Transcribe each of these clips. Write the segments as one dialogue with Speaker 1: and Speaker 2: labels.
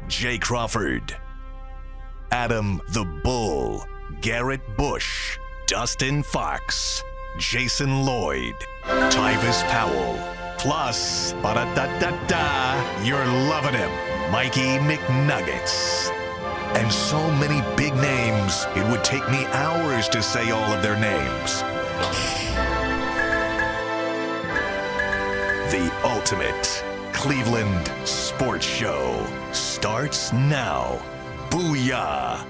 Speaker 1: Jay Crawford, Adam the Bull, Garrett Bush, Dustin Fox, Jason Lloyd, Tyvis Powell, plus, ba-da-da-da-da, you're loving him, Mikey McNuggets. And so many big names, it would take me hours to say all of their names. The ultimate Cleveland sports show starts now. Booyah!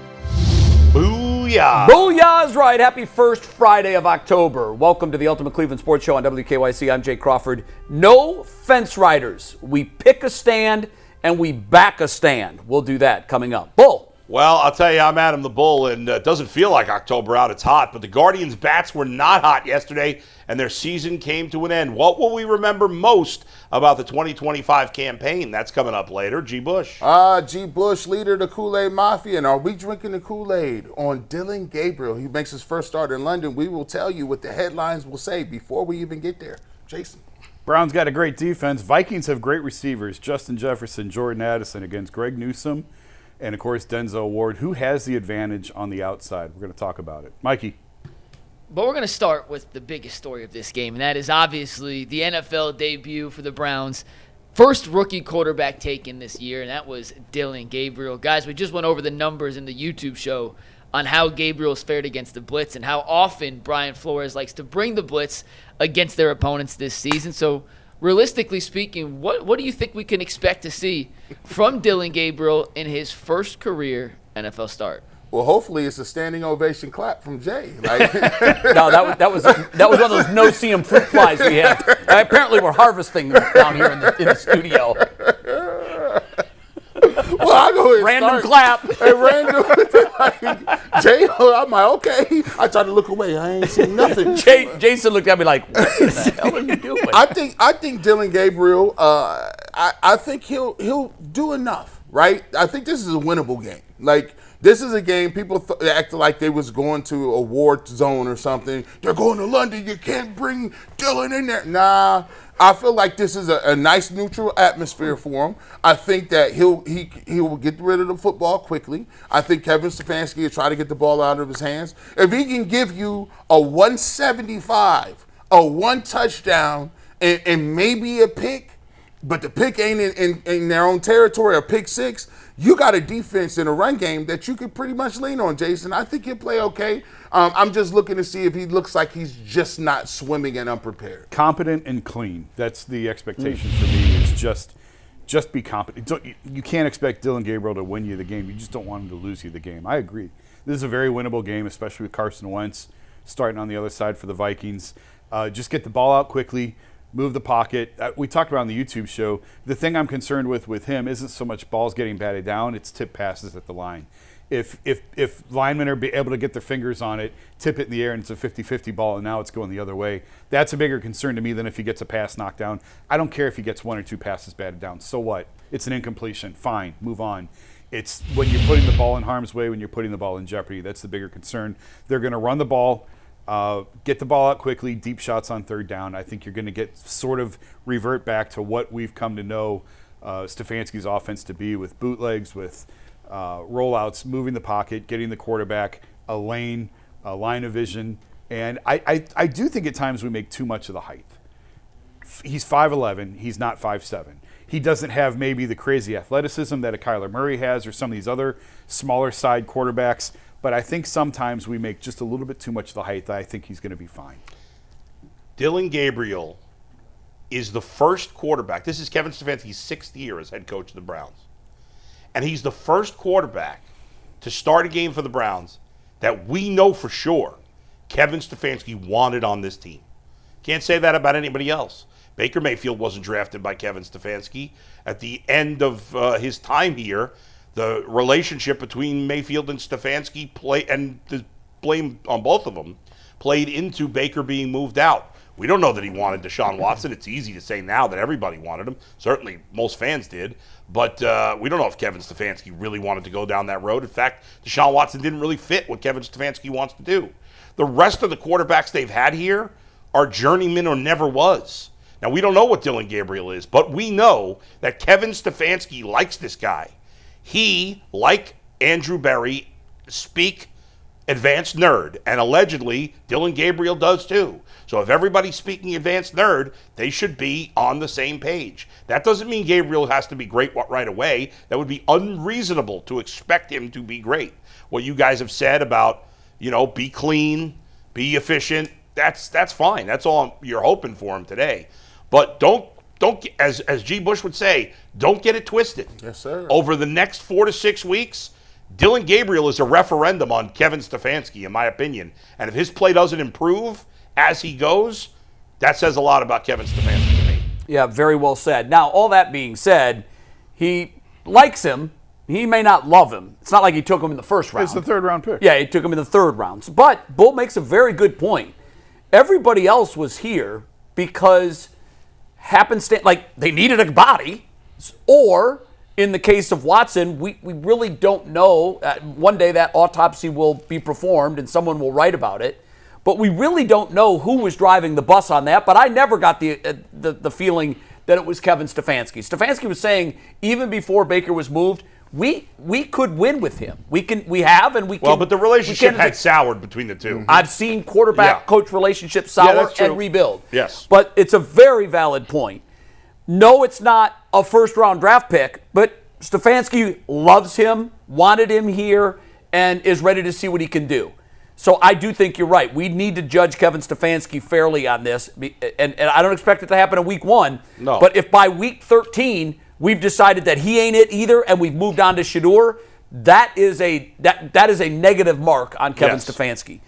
Speaker 2: Booyah!
Speaker 3: Booyah is right. Happy first Friday of October. Welcome to the Ultimate Cleveland Sports Show on WKYC. I'm Jay Crawford. No fence riders. We pick a stand and we back a stand. We'll do that coming up. Bull.
Speaker 2: Well, I'll tell you, I'm Adam the Bull, and it doesn't feel like October out. It's hot, but the Guardians' bats were not hot yesterday, and their season came to an end. What will we remember most about the 2025 campaign? That's coming up later. G. Bush.
Speaker 4: G. Bush, leader of the Kool-Aid Mafia, and are we drinking the Kool-Aid? On Dillon Gabriel, he makes his first start in London. We will tell you what the headlines will say before we even get there. Jason.
Speaker 5: Browns got a great defense. Vikings have great receivers. Justin Jefferson, Jordan Addison against Greg Newsome. And, of course, Denzel Ward. Who has the advantage on the outside? We're going to talk about it. Mikey.
Speaker 6: But we're going to start with the biggest story of this game, and that is obviously the NFL debut for the Browns. First rookie quarterback taken this year, and that was Dillon Gabriel. Guys, we just went over the numbers in the YouTube show on how Gabriel's fared against the blitz and how often Brian Flores likes to bring the blitz against their opponents this season. So, realistically speaking, what do you think we can expect to see from Dillon Gabriel in his first career NFL start?
Speaker 4: Well, hopefully it's a standing ovation clap from Jay. Like,
Speaker 3: No, that was one of those no-see-em fruit flies we have. Apparently we're harvesting them down here in the studio.
Speaker 4: well, I go ahead and
Speaker 3: Random
Speaker 4: start.
Speaker 3: clap.
Speaker 4: Hey, random. Like, Jay, I'm like, okay. I tried to look away. I ain't seen nothing.
Speaker 3: Jason looked at me like, what the hell are you doing?
Speaker 4: I think Dillon Gabriel. I think he'll do enough, right? I think this is a winnable game. Like, this is a game people acted like they was going to a war zone or something. They're going to London. You can't bring Dillon in there. Nah, I feel like this is a nice neutral atmosphere for him. I think that he will get rid of the football quickly. I think Kevin Stefanski will try to get the ball out of his hands. If he can give you a 175, a one touchdown, and maybe a pick, but the pick ain't in their own territory, a pick six, you got a defense in a run game that you could pretty much lean on, Jason. I think he'll play okay. I'm just looking to see if he looks like he's just not swimming and unprepared.
Speaker 5: Competent and clean. That's the expectation for me, is just be competent. You can't expect Dillon Gabriel to win you the game. You just don't want him to lose you the game. I agree. This is a very winnable game, especially with Carson Wentz starting on the other side for the Vikings. Just get the ball out quickly. Move the pocket. We talked about on the YouTube show, the thing I'm concerned with him isn't so much balls getting batted down, it's tip passes at the line. If linemen are able to get their fingers on it, tip it in the air, and it's a 50-50 ball, and now it's going the other way, that's a bigger concern to me than if he gets a pass knocked down. I don't care if he gets one or two passes batted down. So what? It's an incompletion. Fine. Move on. It's when you're putting the ball in harm's way, when you're putting the ball in jeopardy, that's the bigger concern. They're going to run the ball. Get the ball out quickly, deep shots on third down. I think you're going to get sort of revert back to what we've come to know Stefanski's offense to be, with bootlegs, with rollouts, moving the pocket, getting the quarterback a lane, a line of vision. And I do think at times we make too much of the height. He's 5'11", he's not 5'7". He doesn't have maybe the crazy athleticism that a Kyler Murray has or some of these other smaller side quarterbacks. But I think sometimes we make just a little bit too much of the height. I think he's going to be fine.
Speaker 2: Dillon Gabriel is the first quarterback. This is Kevin Stefanski's sixth year as head coach of the Browns. And he's the first quarterback to start a game for the Browns that we know for sure Kevin Stefanski wanted on this team. Can't say that about anybody else. Baker Mayfield wasn't drafted by Kevin Stefanski. At the end of his time here, the relationship between Mayfield and Stefanski and the blame on both of them played into Baker being moved out. We don't know that he wanted Deshaun Watson. It's easy to say now that everybody wanted him. Certainly most fans did. But we don't know if Kevin Stefanski really wanted to go down that road. In fact, Deshaun Watson didn't really fit what Kevin Stefanski wants to do. The rest of the quarterbacks they've had here are journeymen or never was. Now, we don't know what Dillon Gabriel is, but we know that Kevin Stefanski likes this guy. he, like Andrew Berry, speak advanced nerd, and allegedly Dillon Gabriel does too. So if everybody's speaking advanced nerd, they should be on the same page. That doesn't mean Gabriel has to be great right away. That would be unreasonable to expect him to be great. What you guys have said about, be clean, be efficient, that's fine. That's all you're hoping for him today. But don't as G. Bush would say, don't get it twisted.
Speaker 4: Yes, sir.
Speaker 2: Over the next 4 to 6 weeks, Dillon Gabriel is a referendum on Kevin Stefanski, in my opinion. And if his play doesn't improve as he goes, that says a lot about Kevin Stefanski to me.
Speaker 3: Yeah, very well said. Now, all that being said, he likes him. He may not love him. It's not like he took him in the first round.
Speaker 5: It's the third-round pick.
Speaker 3: Yeah, he took him in the third round. But Bull makes a very good point. Everybody else was here because happenstance, like they needed a body, or in the case of Watson, we really don't know. One day that autopsy will be performed and someone will write about it. But we really don't know who was driving the bus on that. But I never got the feeling that it was Kevin Stefanski. Stefanski was saying even before Baker was moved, we could win with him. We can. Well,
Speaker 2: but the relationship had soured between the two.
Speaker 3: I've seen quarterback-coach relationships sour and rebuild.
Speaker 2: Yes.
Speaker 3: But it's a very valid point. No, it's not a first-round draft pick, but Stefanski loves him, wanted him here, and is ready to see what he can do. So I do think you're right. We need to judge Kevin Stefanski fairly on this, and I don't expect it to happen in week 1.
Speaker 2: No.
Speaker 3: But if by week 13 we've decided that he ain't it either, and we've moved on to Shedeur, that is a negative mark on Kevin Stefanski.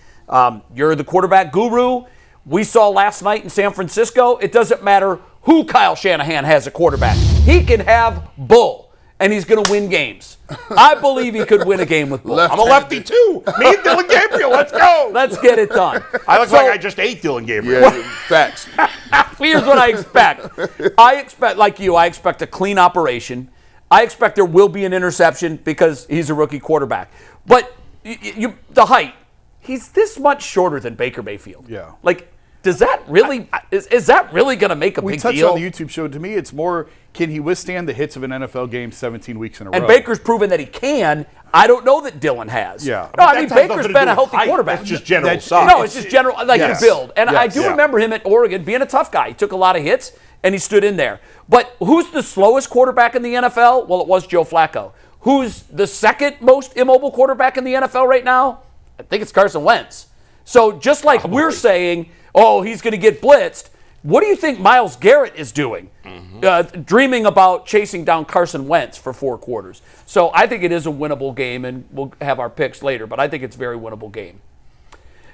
Speaker 3: You're the quarterback guru. We saw last night in San Francisco, it doesn't matter who Kyle Shanahan has a quarterback. He can have Bull, and he's going to win games. I believe he could win a game with Bull.
Speaker 2: I'm a lefty too. Me and Dillon Gabriel, let's go.
Speaker 3: Let's get it done.
Speaker 2: I look like I just ate Dillon Gabriel.
Speaker 4: Yeah, facts.
Speaker 3: Here's what I expect. Like you, I expect a clean operation. I expect there will be an interception because he's a rookie quarterback. But the height, he's this much shorter than Baker Mayfield.
Speaker 5: Yeah.
Speaker 3: Like, does that really is that really going to make a
Speaker 5: We
Speaker 3: big
Speaker 5: touched
Speaker 3: deal?
Speaker 5: on the YouTube show. To me, it's more, can he withstand the hits of an NFL game 17 weeks in a row?
Speaker 3: And Baker's proven that he can. I don't know that Dillon has.
Speaker 5: Yeah.
Speaker 3: No,
Speaker 2: But
Speaker 3: I
Speaker 2: that
Speaker 3: mean,
Speaker 2: has
Speaker 3: Baker's
Speaker 2: nothing to
Speaker 3: been
Speaker 2: do
Speaker 3: a healthy
Speaker 2: with height.
Speaker 3: quarterback.
Speaker 2: That's just general
Speaker 5: That's-
Speaker 2: size.
Speaker 3: No, it's just general, like
Speaker 5: Yes.
Speaker 3: your build. And I
Speaker 5: Yes.
Speaker 3: do
Speaker 5: Yeah.
Speaker 3: remember him at Oregon being a tough guy. He took a lot of hits, and he stood in there. But who's the slowest quarterback in the NFL? Well, it was Joe Flacco. Who's the second most immobile quarterback in the NFL right now? I think it's Carson Wentz. So just like we're saying, oh, he's going to get blitzed, what do you think Myles Garrett is doing? Dreaming about chasing down Carson Wentz for 4 quarters. So I think it is a winnable game, and we'll have our picks later, but I think it's a very winnable game.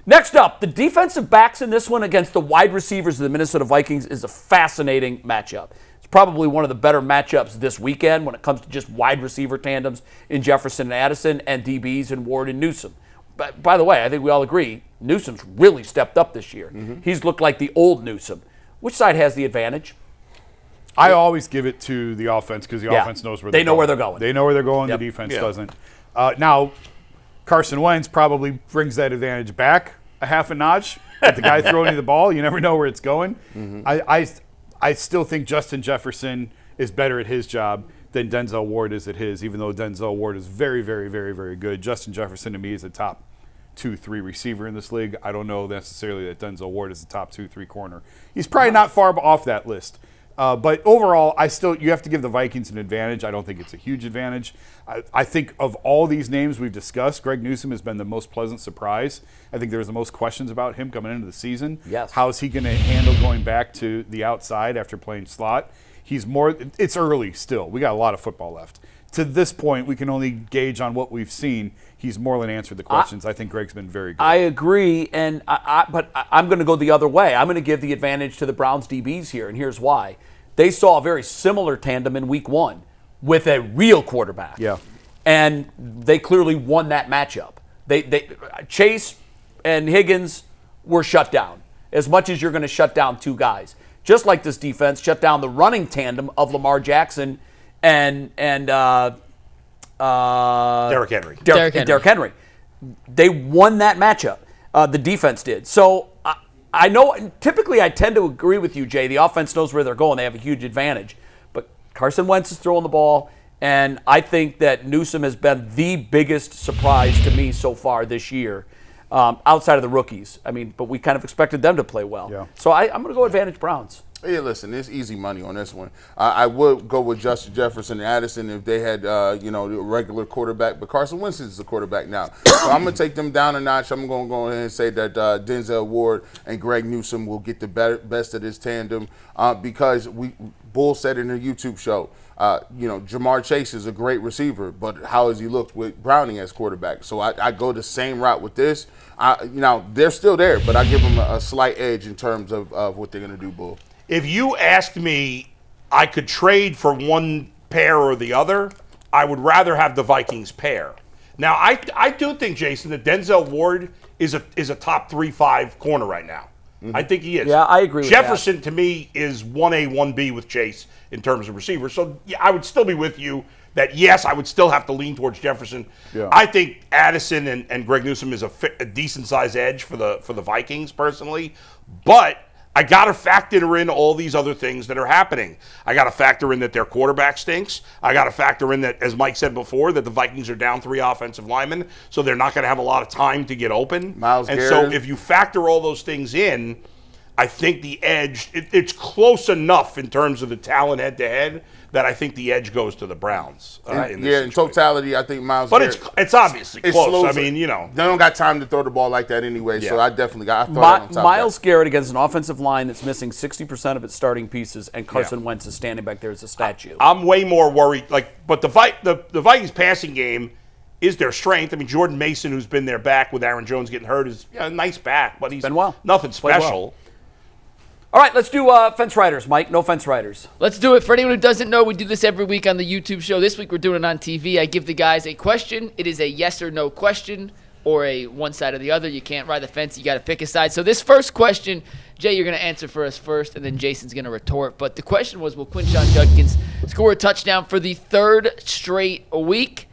Speaker 3: Next up, the defensive backs in this one against the wide receivers of the Minnesota Vikings is a fascinating matchup. It's probably one of the better matchups this weekend when it comes to just wide receiver tandems in Jefferson and Addison and DBs in Ward and Newsome. But by the way, I think we all agree, Newsome's really stepped up this year. He's looked like the old Newsome. Which side has the advantage?
Speaker 5: I always give it to the offense because the offense knows where
Speaker 3: They
Speaker 5: they're
Speaker 3: know
Speaker 5: going.
Speaker 3: where they're going.
Speaker 5: They know where they're going.
Speaker 3: Yep.
Speaker 5: The defense
Speaker 2: Yeah.
Speaker 5: doesn't. Now, Carson Wentz probably brings that advantage back a half a notch. With the guy throwing you the ball, you never know where it's going. I still think Justin Jefferson is better at his job than Denzel Ward is at his, even though Denzel Ward is very, very, very, very good. Justin Jefferson, to me, is a top 2-3 receiver in this league. I don't know necessarily that Denzel Ward is the top 2-3 corner. He's probably not far off that list. But overall, you have to give the Vikings an advantage. I don't think it's a huge advantage. I think of all these names we've discussed, Greg Newsome has been the most pleasant surprise. I think there was the most questions about him coming into the season.
Speaker 3: Yes.
Speaker 5: How is he going to handle going back to the outside after playing slot? It's early still. We got a lot of football left. To this point, we can only gauge on what we've seen. He's more than answered the questions. I think Greg's been very good.
Speaker 3: I agree, but I'm going to go the other way. I'm going to give the advantage to the Browns DBs here, and here's why. They saw a very similar tandem in week 1 with a real quarterback.
Speaker 5: Yeah.
Speaker 3: And they clearly won that matchup. Chase and Higgins were shut down, as much as you're going to shut down 2 guys. Just like this defense shut down the running tandem of Lamar Jackson and
Speaker 2: Derrick Henry.
Speaker 3: Derrick Henry. They won that matchup. The defense did. So I know, typically I tend to agree with you, Jay. The offense knows where they're going. They have a huge advantage. But Carson Wentz is throwing the ball, And I think that Newsome has been the biggest surprise to me so far this year, outside of the rookies. I mean, but we kind of expected them to play well.
Speaker 5: Yeah.
Speaker 3: So I'm going to go advantage Browns.
Speaker 4: Yeah, listen, it's easy money on this one. I would go with Justin Jefferson and Addison if they had, the regular quarterback. But Carson Wentz is the quarterback now. So I'm going to take them down a notch. I'm going to go ahead and say that Denzel Ward and Greg Newsome will get the best of this tandem because Bull said in a YouTube show, Jamar Chase is a great receiver, but how has he looked with Browning as quarterback? So I go the same route with this. They're still there, but I give them a slight edge in terms of what they're going to do, Bull.
Speaker 2: If you asked me, I could trade for one pair or the other, I would rather have the Vikings pair. Now, I do think, Jason, that Denzel Ward is a top 3-5 corner right now. I think he is.
Speaker 3: Yeah, I agree with
Speaker 2: Jefferson, to me, is 1A, 1B with Chase in terms of receivers. So, yeah, I would still be with you that, yes, I would still have to lean towards Jefferson.
Speaker 5: Yeah.
Speaker 2: I think Addison and Greg Newsome is a decent-sized edge for the Vikings, personally. But I got to factor in all these other things that are happening. I got to factor in that their quarterback stinks. I got to factor in that, as Mike said before, that the Vikings are down 3 offensive linemen, so they're not going to have a lot of time to get open.
Speaker 4: Myles
Speaker 2: and
Speaker 4: Garrett.
Speaker 2: so if you factor all those things in, I think the edge, it's close enough in terms of the talent head-to-head that I think the edge goes to the Browns. In this
Speaker 4: In
Speaker 2: situation.
Speaker 4: totality, I think Myles
Speaker 2: But
Speaker 4: Garrett.
Speaker 2: it's obviously
Speaker 4: it
Speaker 2: close.
Speaker 4: slows
Speaker 2: I mean,
Speaker 4: They don't got time to throw the ball like that anyway, so
Speaker 2: Yeah.
Speaker 4: I definitely got to throw that on top
Speaker 3: Myles
Speaker 4: of
Speaker 3: Garrett against an offensive line that's missing 60% of its starting pieces, and Carson
Speaker 2: Yeah.
Speaker 3: Wentz is standing back there as a statue.
Speaker 2: I'm way more worried. But the Vikings passing game is their strength. I mean, Jordan Mason, who's been their back with Aaron Jones getting hurt, is a nice back, but he's
Speaker 3: been well.
Speaker 2: nothing
Speaker 3: Played
Speaker 2: special.
Speaker 3: well. All right, let's do fence riders, Mike. No fence riders.
Speaker 6: Let's do it. For anyone who doesn't know, we do this every week on the YouTube show. This week we're doing it on TV. I give the guys a question. It is a yes or no question, or a one side or the other. You can't ride the fence. You got to pick a side. So this first question, Jay, you're going to answer for us first, and then Jason's going to retort. But the question was, will Quinshon Judkins score a touchdown for the 3rd straight week?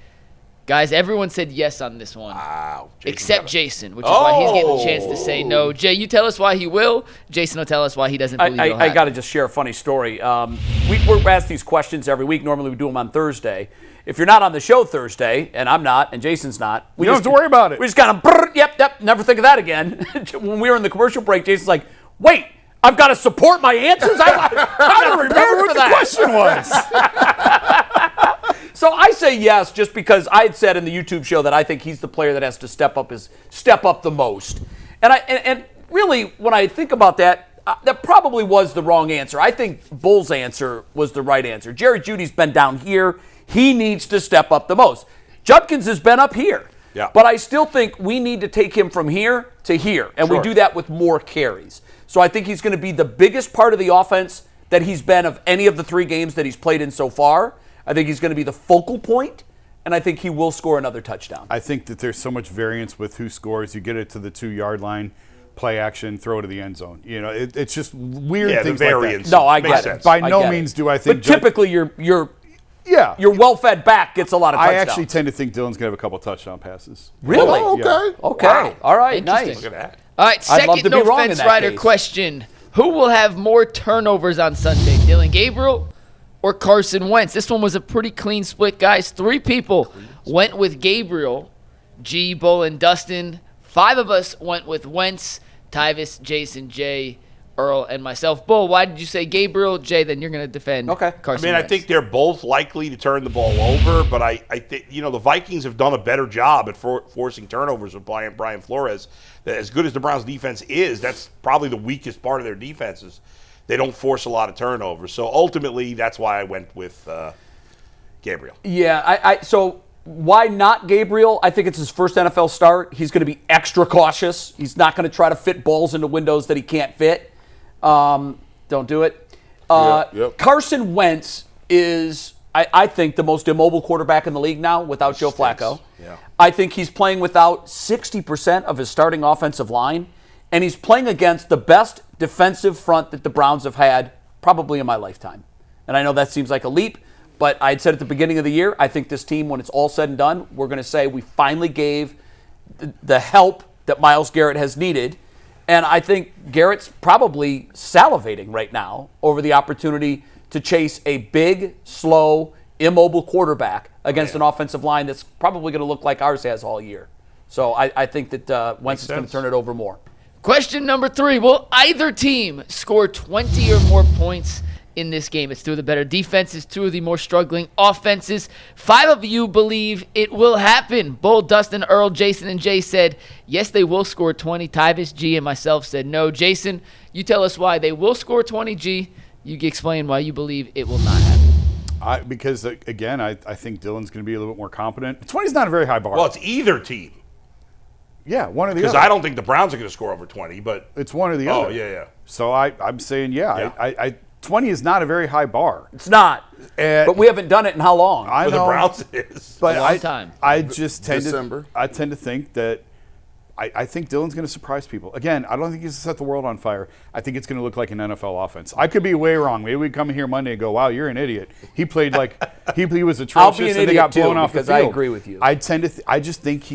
Speaker 6: Guys, everyone said yes on this one.
Speaker 2: Wow.
Speaker 6: Except Jason, which is why he's getting a chance to say no. Jay, you tell us why he will. Jason will tell us why he doesn't believe it'll
Speaker 3: I
Speaker 6: happen.
Speaker 3: got to just share a funny story. We're asked these questions every week. Normally we do them on Thursday. If you're not on the show Thursday, and I'm not, and Jason's not,
Speaker 5: You don't have to worry about it.
Speaker 3: We just kind of, yep, never think of that again. When we were in the commercial break, Jason's like, wait, I've got to support my answers? I don't remember what the
Speaker 5: question was.
Speaker 3: So I say yes, just because I had said in the YouTube show that I think he's the player that has to step up the most. And really, when I think about that, that probably was the wrong answer. I think Bull's answer was the right answer. Jerry Jeudy's been down here. He needs to step up the most. Judkins has been up here.
Speaker 2: Yeah.
Speaker 3: But I still think we need to take him from here to here, and we
Speaker 2: Sure.
Speaker 3: do that with more carries. So I think he's going to be the biggest part of the offense that he's been of any of the 3 games that he's played in so far. I think he's going to be the focal point, and I think he will score another touchdown.
Speaker 5: I think that there's so much variance with who scores. You get it to the 2-yard line, play action, throw to the end zone. It's just weird
Speaker 2: Yeah, the
Speaker 5: things
Speaker 2: variance.
Speaker 5: like
Speaker 3: No, I
Speaker 2: Makes
Speaker 3: get
Speaker 2: sense.
Speaker 3: it.
Speaker 5: By
Speaker 3: I
Speaker 5: no
Speaker 3: get
Speaker 5: means
Speaker 3: it.
Speaker 5: do I think
Speaker 3: But typically, your
Speaker 5: Yeah.
Speaker 3: well-fed back gets a lot of
Speaker 5: I
Speaker 3: touchdowns.
Speaker 5: actually tend to think Dylan's going to have a couple touchdown passes.
Speaker 3: Really?
Speaker 4: Oh, okay.
Speaker 5: Yeah.
Speaker 3: Okay.
Speaker 2: Wow.
Speaker 3: All right.
Speaker 6: Interesting.
Speaker 3: Nice.
Speaker 2: Look at that.
Speaker 6: All right,
Speaker 3: I'd love
Speaker 6: second
Speaker 3: to be
Speaker 6: no
Speaker 3: wrong in
Speaker 6: fence
Speaker 3: that
Speaker 6: rider
Speaker 3: case.
Speaker 6: question. Who will have more turnovers on Sunday, Dillon Gabriel or Carson Wentz? This one was a pretty clean split, guys. 3 people went with Gabriel, G, Bull, and Dustin. 5 of us went with Wentz, Tyvis, Jason, Jay, Earl, and myself. Bull, why did you say Gabriel? Jay, then you're going to defend
Speaker 3: Okay.
Speaker 6: Carson
Speaker 2: I mean, I
Speaker 6: Wentz.
Speaker 2: think they're both likely to turn the ball over, but I think the Vikings have done a better job at forcing turnovers with Brian Flores. As good as the Browns' defense is, that's probably the weakest part of their defense is they don't force a lot of turnovers. So ultimately, that's why I went with Gabriel.
Speaker 3: Yeah. So why not Gabriel? I think it's his first NFL start. He's going to be extra cautious. He's not going to try to fit balls into windows that he can't fit. Don't do it.
Speaker 4: Yep.
Speaker 3: Carson Wentz is, I think, the most immobile quarterback in the league now without Joe Flacco.
Speaker 2: Yeah.
Speaker 3: I think he's playing without 60% of his starting offensive line, and he's playing against the best defensive front that the Browns have had probably in my lifetime. And I know that seems like a leap, but I had said at the beginning of the year, I think this team, when it's all said and done, we're going to say we finally gave the help that Myles Garrett has needed. And I think Garrett's probably salivating right now over the opportunity to chase a big, slow, immobile quarterback against an offensive line that's probably going to look like ours has all year. So I think that Wentz is going to turn it over more.
Speaker 6: Question number 3. Will either team score 20 or more points in this game? It's 2 of the better defenses, 2 of the more struggling offenses. 5 of you believe it will happen. Bull, Dustin, Earl, Jason, and Jay said, yes, they will score 20. Tyvis, G, and myself said no. Jason, you tell us why they will score 20. G, you can explain why you believe it will not happen.
Speaker 5: Because, again, I think Dillon's going to be a little bit more competent. 20 is not a very high bar.
Speaker 2: Well, it's either team.
Speaker 5: Yeah, one or the other.
Speaker 2: Because I don't think the Browns are going to score over 20, but
Speaker 5: it's one or the other.
Speaker 2: Oh, yeah.
Speaker 5: So I'm saying, I 20 is not a very high bar.
Speaker 3: It's not. But we haven't done it in how long?
Speaker 5: I
Speaker 2: for
Speaker 5: know.
Speaker 2: the Browns it is.
Speaker 5: But
Speaker 6: A long time.
Speaker 5: I just tend
Speaker 4: December.
Speaker 5: to think that I think Dillon's going to surprise people. Again, I don't think he's going to set the world on fire. I think it's going to look like an NFL offense. I could be way wrong. Maybe we come in here Monday and go, "Wow, you're an idiot." He played like he was atrocious.
Speaker 3: I'll be an
Speaker 5: and they
Speaker 3: idiot
Speaker 5: got
Speaker 3: too,
Speaker 5: blown off the
Speaker 3: because
Speaker 5: field.
Speaker 3: I agree with you.
Speaker 5: I just think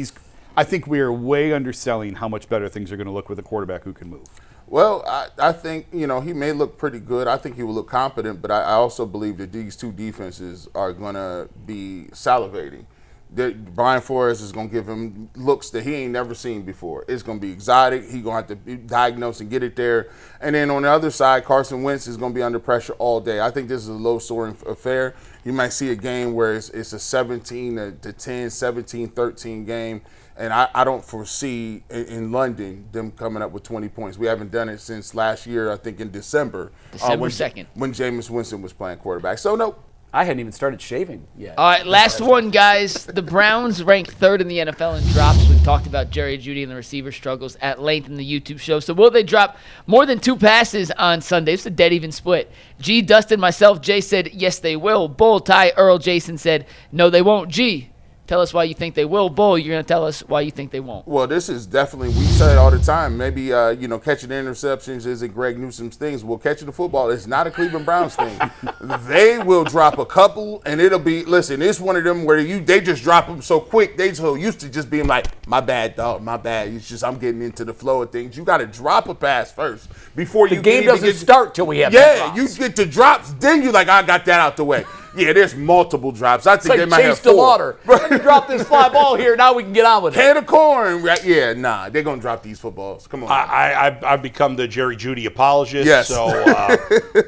Speaker 5: I think we are way underselling how much better things are going to look with a quarterback who can move.
Speaker 4: Well, I think, he may look pretty good. I think he will look competent, but I also believe that these 2 defenses are going to be salivating. Brian Flores is going to give him looks that he ain't never seen before. It's going to be exotic. He's going to have to diagnose and get it there. And then on the other side, Carson Wentz is going to be under pressure all day. I think this is a low-scoring affair. You might see a game where it's a 17-10, 17-13 game. And I don't foresee in London them coming up with 20 points. We haven't done it since last year, I think in December.
Speaker 6: December 2nd.
Speaker 4: When Jameis Winston was playing quarterback. So, no.
Speaker 3: I hadn't even started shaving yet.
Speaker 6: All right, last one, guys. The Browns rank 3rd in the NFL in drops. We've talked about Jerry Jeudy and the receiver struggles at length in the YouTube show. So will they drop more than 2 passes on Sunday? It's a dead even split. G, Dustin, myself, Jay said, yes, they will. Bull, Ty, Earl, Jason said, no, they won't. G, tell us why you think they will. Bull, you're going to tell us why you think they won't.
Speaker 4: Well, this is definitely, we say it all the time. Maybe, catching interceptions isn't Greg Newsome's things. Well, catching the football is not a Cleveland Browns thing. They will drop a couple, and it'll be, listen, it's one of them where they just drop them so quick. They so used to just being like, my bad, dog, my bad. It's just I'm getting into the flow of things. You got to drop a pass first before
Speaker 3: The game doesn't start till we have
Speaker 4: Yeah, you get the drops, then you're like, I got that out the way. Yeah, there's multiple drops. I think
Speaker 3: It's
Speaker 4: they
Speaker 3: like
Speaker 4: might have
Speaker 3: chase the
Speaker 4: 4.
Speaker 3: water. Let me drop this fly ball here. Now we can get on with it.
Speaker 4: Can of corn. Right? Yeah, nah, they're going to drop these footballs. Come on.
Speaker 2: I've become the Jerry Jeudy apologist.
Speaker 4: Yes.
Speaker 2: So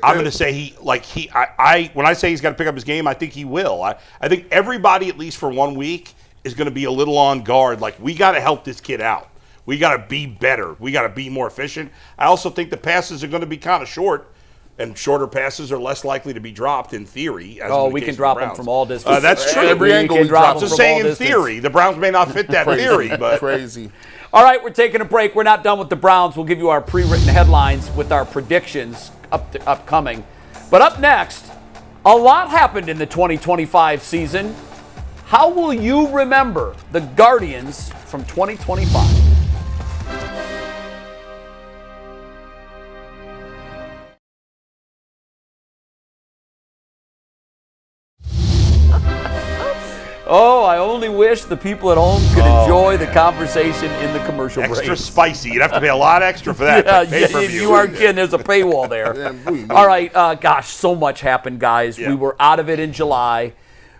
Speaker 2: I'm going to say when I say he's got to pick up his game, I think he will. I think everybody, at least for 1 week, is going to be a little on guard. Like, we got to help this kid out. We got to be better. We got to be more efficient. I also think the passes are going to be kind of short. And shorter passes are less likely to be dropped in theory.
Speaker 3: We can drop them from all distances.
Speaker 2: That's true.
Speaker 4: Every angle we drop
Speaker 2: I'm just saying in theory. The Browns may not fit that theory, but
Speaker 4: crazy.
Speaker 3: All right, we're taking a break. We're not done with the Browns. We'll give you our pre-written headlines with our predictions upcoming. But up next, a lot happened in the 2025 season. How will you remember the Guardians from 2025? Oh, I only wish the people at home could enjoy the conversation in the commercial break.
Speaker 2: extra spicy. You'd have to pay a lot extra for that.
Speaker 3: You aren't kidding. There's a paywall there. All right, gosh, so much happened, guys.
Speaker 2: Yeah.
Speaker 3: We were out of it in July.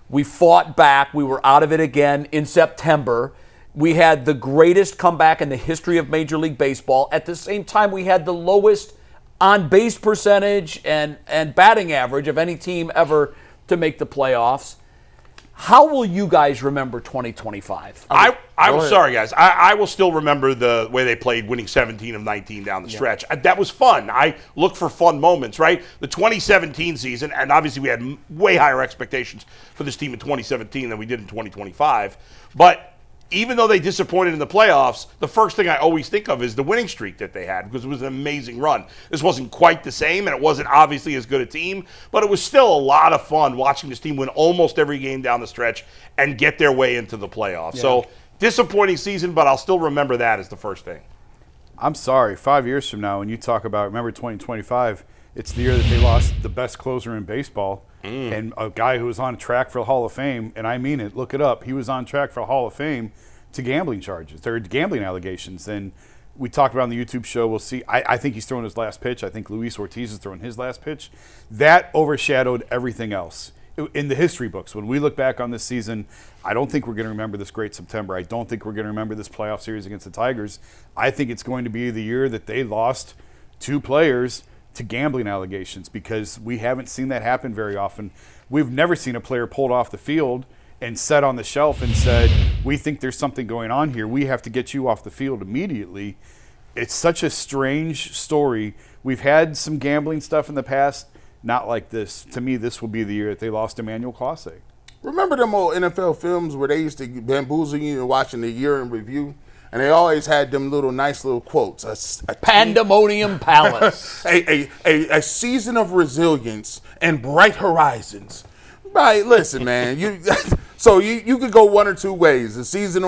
Speaker 3: We fought back. We were out of it again in September. We had the greatest comeback in the history of Major League Baseball. At the same time, we had the lowest on-base percentage and batting average of any team ever to make the playoffs. How will you guys remember 2025?
Speaker 2: I'm sorry, guys. I will still remember the way they played, winning 17 of 19 down the stretch. That was fun. I look for fun moments, right? The 2017 season, and obviously we had way higher expectations for this team in 2017 than we did in 2025. But even though they disappointed in the playoffs, the first thing I always think of is the winning streak that they had, because it was an amazing run. This wasn't quite the same, and it wasn't obviously as good a team, but it was still a lot of fun watching this team win almost every game down the stretch and get their way into the playoffs. Yeah. So disappointing season, but I'll still remember that as the first thing.
Speaker 5: I'm sorry, 5 years from now, when you talk about, remember 2025, it's the year that they lost the best closer in baseball and a guy who was on track for the Hall of Fame, and I mean it, look it up, he was on track for the Hall of Fame to gambling charges, or gambling allegations. And we talked about on the YouTube show, we'll see. I think he's throwing his last pitch. I think Luis Ortiz is throwing his last pitch. That overshadowed everything else. in the history books. When we look back on this season, I don't think we're going to remember this great September. I don't think we're going to remember this playoff series against the Tigers. I think it's going to be the year that they lost 2 players to gambling allegations, because we haven't seen that happen very often. We've never seen a player pulled off the field and set on the shelf and said, we think there's something going on here. We have to get you off the field immediately. It's such a strange story. We've had some gambling stuff in the past, not like this. To me, this will be the year that they lost Emmanuel Clase.
Speaker 4: Remember them old NFL films where they used to bamboozle you watching the year in review? And they always had them nice little quotes.
Speaker 3: Pandemonium Palace.
Speaker 4: a season of resilience and bright horizons. Right, listen, man. So you could go one or two ways. The season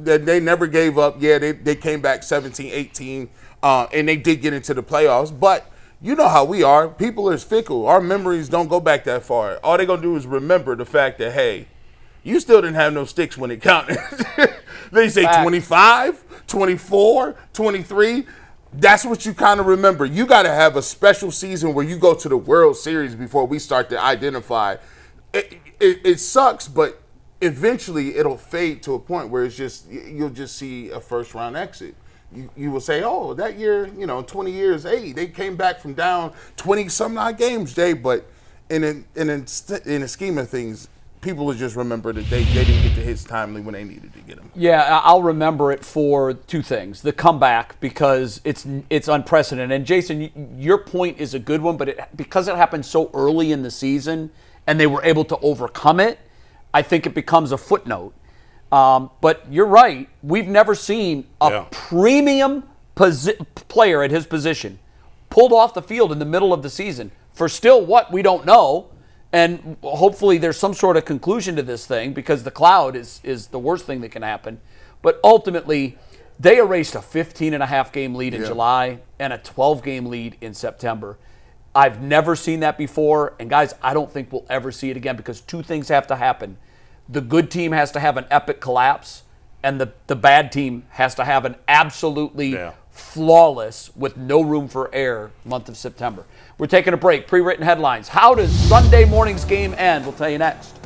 Speaker 4: that they never gave up. Yeah, they came back 17-18, and they did get into the playoffs. But you know how we are. People are fickle. Our memories don't go back that far. All they're going to do is remember the fact that, hey, you still didn't have no sticks when it counted. They say 25, 24, 23. That's what you kind of remember. You got to have a special season where you go to the World Series before we start to identify. It sucks, but eventually it'll fade to a point where it's just you'll just see a first-round exit. You will say, oh, that year, 20 years, hey, they came back from down 20-some-odd games, Jay. But in the scheme of things, people will just remember that they didn't get the hits timely when they needed to get them.
Speaker 3: Yeah, I'll remember it for 2 things. The comeback, because it's unprecedented. And Jason, your point is a good one, but because it happened so early in the season and they were able to overcome it, I think it becomes a footnote. But you're right. We've never seen a premium player at his position pulled off the field in the middle of the season for still what we don't know. And hopefully there's some sort of conclusion to this thing, because the cloud is the worst thing that can happen. But ultimately, they erased a 15.5 game lead in July and a 12-game lead in September. I've never seen that before. And, guys, I don't think we'll ever see it again, because 2 things have to happen. The good team has to have an epic collapse, and the bad team has to have an absolutely flawless, with no room for error, month of September. We're taking a break. Pre-written headlines. How does Sunday morning's game end? We'll tell you next.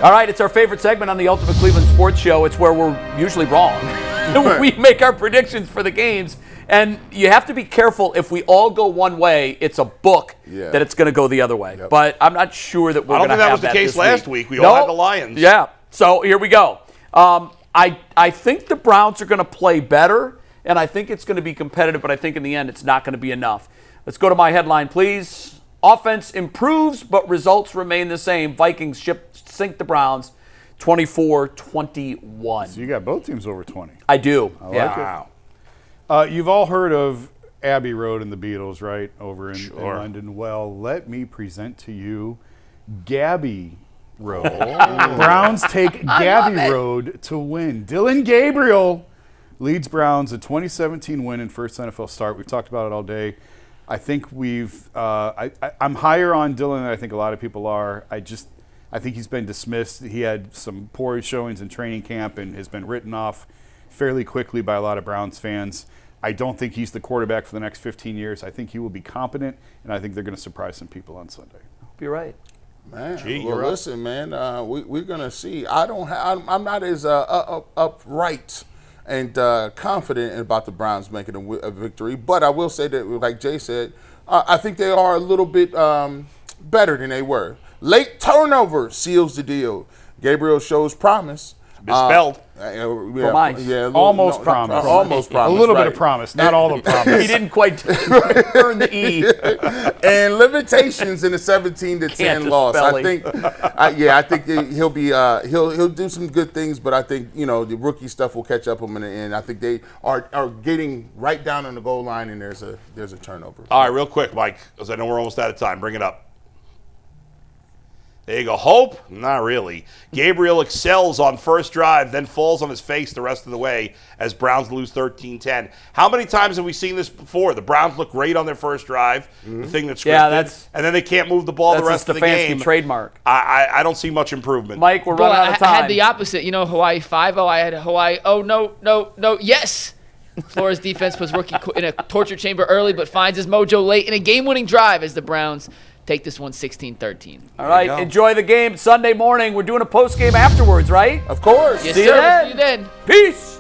Speaker 3: All right, it's our favorite segment on the Ultimate Cleveland Sports Show. It's where we're usually wrong. We make our predictions for the games. And you have to be careful. If we all go one way, it's a book that it's going to go the other way. Yep. But I'm not sure that we're going to have that. I don't think that was the case last week.
Speaker 2: We all had the Lions.
Speaker 3: Yeah. So here we go. I think the Browns are going to play better, and I think it's going to be competitive, but I think in the end it's not going to be enough. Let's go to my headline, please. Offense improves, but results remain the same. Vikings sink the Browns 24-21.
Speaker 5: So you got both teams over 20.
Speaker 3: I do.
Speaker 5: I like it. You've all heard of Abbey Road and the Beatles, right, over in London. Well, let me present to you Gabby Road. Browns take Gabby Road to win. Dillon Gabriel leads Browns a 2017 win and first NFL start. We've talked about it all day. I think I'm higher on Dillon than I think a lot of people are. I think he's been dismissed. He had some poor showings in training camp and has been written off fairly quickly by a lot of Browns fans. I don't think he's the quarterback for the next 15 years. I think he will be competent, and I think they're going to surprise some people on Sunday.
Speaker 3: Hope you're right.
Speaker 4: Man, listen, man, we're going to see. I'm not as upright and confident about the Browns making a victory, but I will say that, like Jay said, I think they are a little bit better than they were. Late turnover seals the deal. Gabriel shows promise.
Speaker 2: Misspelled.
Speaker 5: Almost promise.
Speaker 4: Almost promise.
Speaker 5: A little bit of promise, not all the promise.
Speaker 3: He didn't quite earn the E.
Speaker 4: And limitations in the 17-10 loss. I think he'll do some good things, but I think the rookie stuff will catch up him in the end. I think they are getting right down on the goal line, and there's a turnover.
Speaker 2: All right, real quick, Mike, because I know we're almost out of time. Bring it up. There you go. Hope? Not really. Gabriel excels on first drive, then falls on his face the rest of the way as Browns lose 13-10. How many times have we seen this before? The Browns look great on their first drive, the thing that's scripted, and then they can't move the ball the rest of the game.
Speaker 3: Stefanski trademark.
Speaker 2: I don't see much improvement.
Speaker 3: Mike, we're running out of time.
Speaker 6: I had the opposite. Hawaii 5-0. I had Hawaii. Oh, no. Yes. Flores' defense puts rookie in a torture chamber early, but finds his mojo late in a game-winning drive as the Browns take this one 16-13.
Speaker 3: All right, enjoy the game Sunday morning. We're doing a post game afterwards, right?
Speaker 4: Of course.
Speaker 6: Yes,
Speaker 3: See
Speaker 6: sir.
Speaker 3: you then.
Speaker 6: See you then.
Speaker 3: Peace.